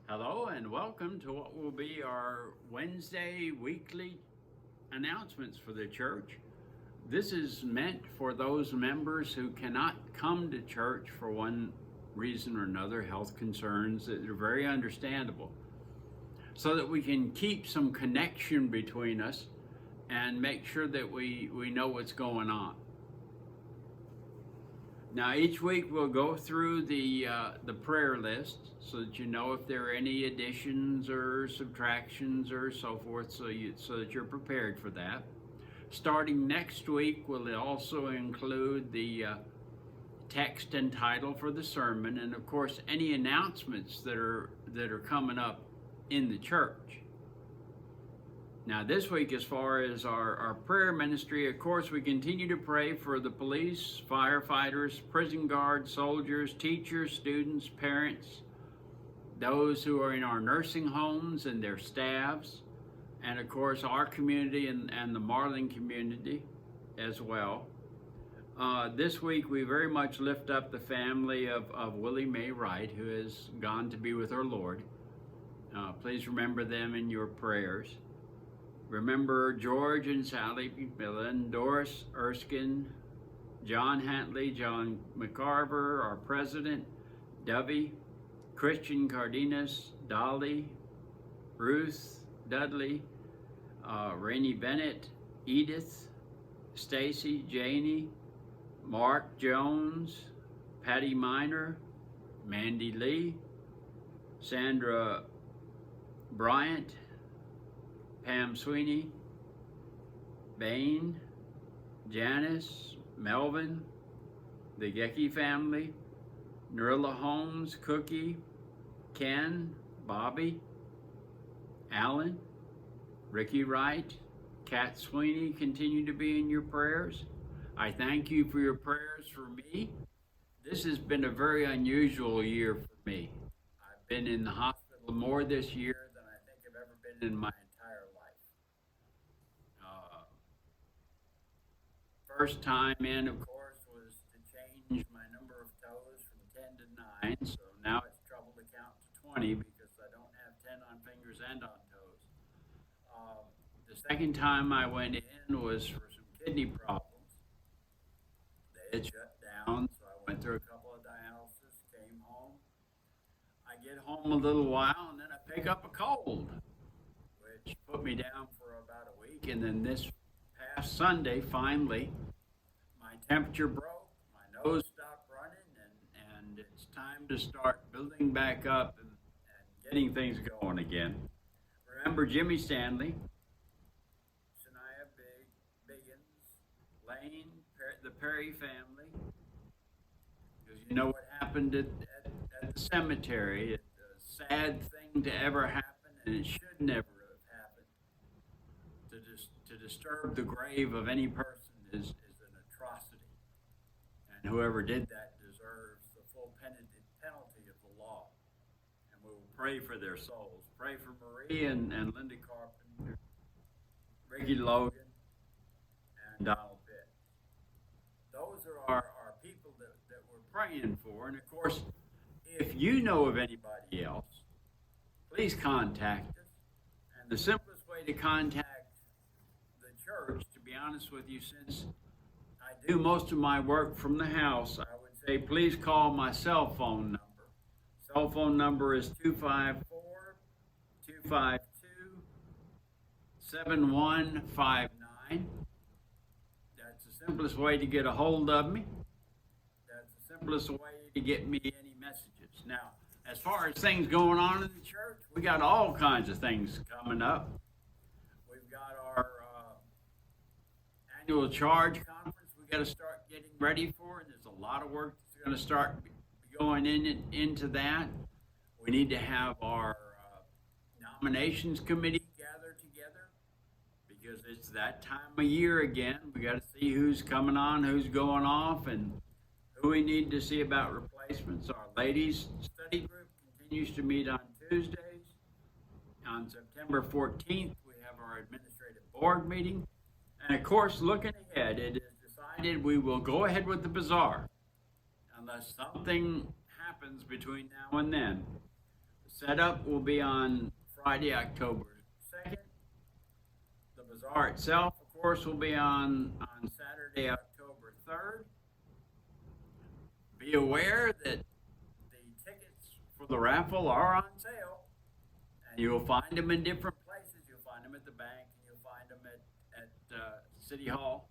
Hello and welcome to what will be our Wednesday weekly announcements for the church. This is meant for those members who cannot come to church for one reason or another, health concerns that are very understandable, so that we can keep some connection between us and make sure that we know what's going on. Now, each week we'll go through the prayer list so that you know if there are any additions or subtractions or so forth, so that you're prepared for that. Starting next week, we'll also include the text and title for the sermon, and of course any announcements that are coming up in the church. Now, this week, as far as our prayer ministry, of course, we continue to pray for the police, firefighters, prison guards, soldiers, teachers, students, parents, those who are in our nursing homes and their staffs, and of course, our community and the Marlin community as well. This week, we very much lift up the family of Willie Mae Wright, who has gone to be with our Lord. Please remember them in your prayers. Remember George and Sally McMillan, Doris Erskine, John Hantley, John McCarver, our president, Dovey, Christian Cardenas, Dolly, Ruth Dudley, Rainey Bennett, Edith, Stacy, Janie, Mark Jones, Patty Miner, Mandy Lee, Sandra Bryant, Pam Sweeney, Bain, Janice, Melvin, the Gecki family, Nerilla Holmes, Cookie, Ken, Bobby, Alan, Ricky Wright, Kat Sweeney, continue to be in your prayers. I thank you for your prayers for me. This has been a very unusual year for me. I've been in the hospital more this year than I think I've ever been in my entire life. First time in, of course, was to change my number of toes from 10 to 9, so now it's trouble to count to 20 because I don't have 10 on fingers and on toes. The second time I went in was for some kidney problems. They had shut down, so I went through a couple of dialysis, came home. I get home a little while, and then I pick up a cold, which put me down for about a week, and then this past Sunday, finally, my temperature broke, my nose stopped running, and it's time to start building back up and getting things going again. Remember Jimmy Stanley, Shania Biggins, Lane, the Perry family, because you know what happened at the cemetery. It's a sad thing to ever happen, and it should never have happened. To disturb the grave of any person is an atrocity, and whoever did that deserves the full penalty of the law. And we will pray for their souls. Pray for Marie and Linda Carpenter, Ricky Logan, and Donald Pitt. Those are our people that we're praying for. And of course, if you know of anybody else, please contact us. And the simplest way to contact church, to be honest with you, since I do most of my work from the house, I would say please call my cell phone number. Cell phone number is 254-252-7159. That's the simplest way to get a hold of me. That's the simplest way to get me any messages. Now, as far as things going on in the church, we got all kinds of things coming up. We've got our annual charge conference we got to start getting ready for, and there's a lot of work that's going to start going into that. We need to have our nominations committee gather together because it's that time of year again. We got to see who's coming on, who's going off, and who we need to see about replacements. Our ladies study group continues to meet on Tuesdays. On September 14th, we have our administrative board meeting. And of course, looking ahead, it is decided we will go ahead with the bazaar unless something happens between now and then. The setup will be on Friday, October 2nd. The bazaar itself, of course, will be on Saturday, October 3rd. Be aware that the tickets for the raffle are on sale, and you'll find them in different places. You'll find them at the bank, and you'll find them at City Hall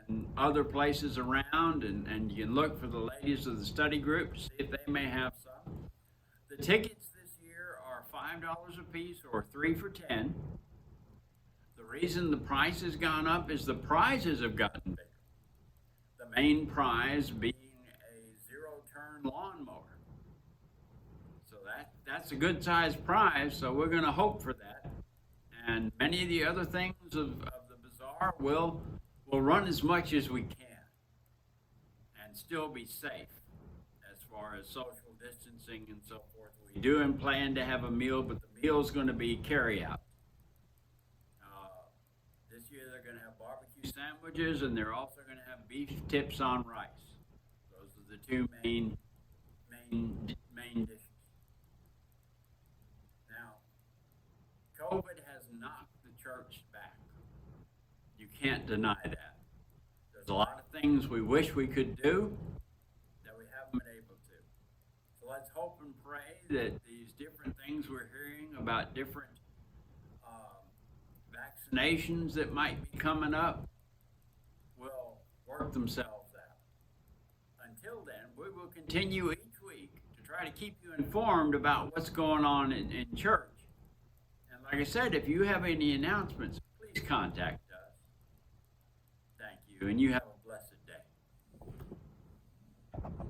and other places around, and you can look for the ladies of the study group, see if they may have some. The tickets this year are $5 a piece or 3 for 10. The reason the price has gone up is the prizes have gotten bigger. The main prize being a zero-turn lawnmower. So that's a good sized prize, so we're going to hope for that. And many of the other things of the bazaar will run as much as we can and still be safe as far as social distancing and so forth. We do plan to have a meal, but the meal is going to be carry out. This year they're going to have barbecue sandwiches, and they're also going to have beef tips on rice. Those are the two main dishes. Now, COVID has knocked the church back. You can't deny that. There's a lot of things we wish we could do that we haven't been able to. So let's hope and pray that these different things we're hearing about different vaccinations that might be coming up will work themselves out. Until then, we will continue each week to try to keep you informed about what's going on in church. And like I said, if you have any announcements, please contact us. Thank you, and you have a